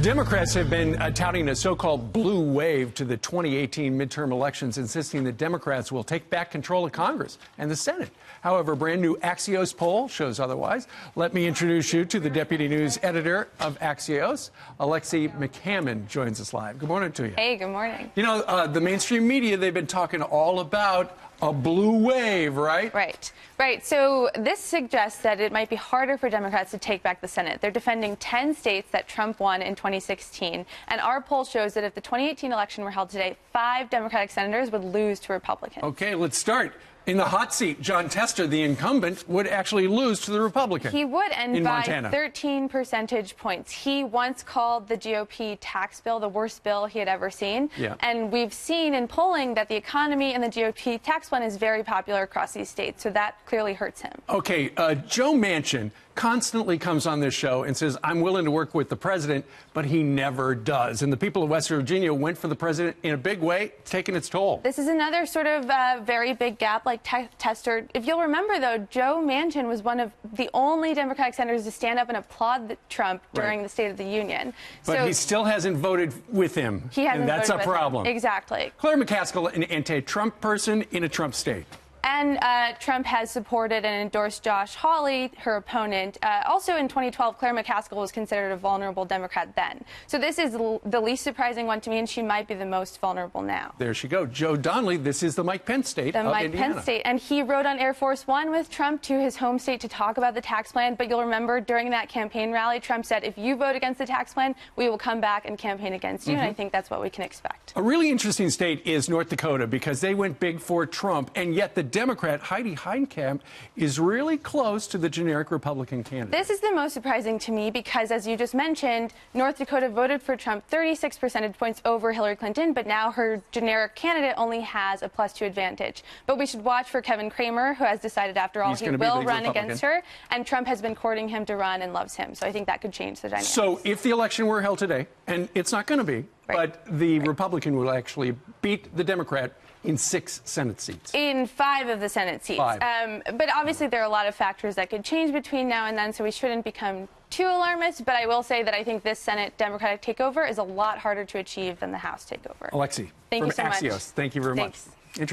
Democrats have been touting a so-called blue wave to the 2018 midterm elections, insisting that Democrats will take back control of Congress and the Senate. However, a brand new Axios poll shows otherwise. Let me introduce you to the deputy news editor of Axios. Alexi McCammon joins us live. Good morning to you. Hey, good morning. You know, the mainstream media, they've been talking all about a blue wave, right? Right. So this suggests that it might be harder for Democrats to take back the Senate. They're defending 10 states that Trump won in 2016. And our poll shows that if the 2018 election were held today, 5 Democratic senators would lose to Republicans. Okay, let's start. In the hot seat, John Tester, the incumbent, would actually lose to the Republican. He would, and by Montana. 13 percentage points. He once called the GOP tax bill the worst bill he had ever seen. Yeah. And we've seen in polling that the economy and the GOP tax plan is very popular across these states, so that clearly hurts him. Okay, Joe Manchin constantly comes on this show and says, I'm willing to work with the president, but he never does. And the people of West Virginia went for the president in a big way, taking its toll. This is another sort of very big gap like Tester. If you'll remember, though, Joe Manchin was one of the only Democratic senators to stand up and applaud Trump during the State of the Union. But so he still hasn't voted with him. He hasn't and that's a voted with problem. him. Exactly. Claire McCaskill, an anti-Trump person in a Trump state. And Trump has supported and endorsed Josh Hawley, her opponent. Also in 2012, Claire McCaskill was considered a vulnerable Democrat then. So this is the least surprising one to me, and she might be the most vulnerable now. There she goes. Joe Donnelly, this is the Mike Pence state of Indiana. The Mike Pence state. And he rode on Air Force One with Trump to his home state to talk about the tax plan. But you'll remember during that campaign rally, Trump said, if you vote against the tax plan, we will come back and campaign against you. And I think that's what we can expect. A really interesting state is North Dakota because they went big for Trump, and yet the Democrat Heidi Heitkamp is really close to the generic Republican candidate. This is the most surprising to me because, as you just mentioned, North Dakota voted for Trump 36 percentage points over Hillary Clinton, but now her generic candidate only has a +2 advantage. But we should watch for Kevin Cramer, who has decided, after all, he will run against her, and Trump has been courting him to run and loves him. So I think that could change the dynamic. So if the election were held today, and it's not going to be, but the Republican will actually beat the Democrat in 6 Senate seats. In 5 of the Senate seats. 5. But obviously there are a lot of factors that could change between now and then, so we shouldn't become too alarmist. But I will say that I think this Senate Democratic takeover is a lot harder to achieve than the House takeover. Alexi, thank you so from Axios. much. Thank you very much. Thanks.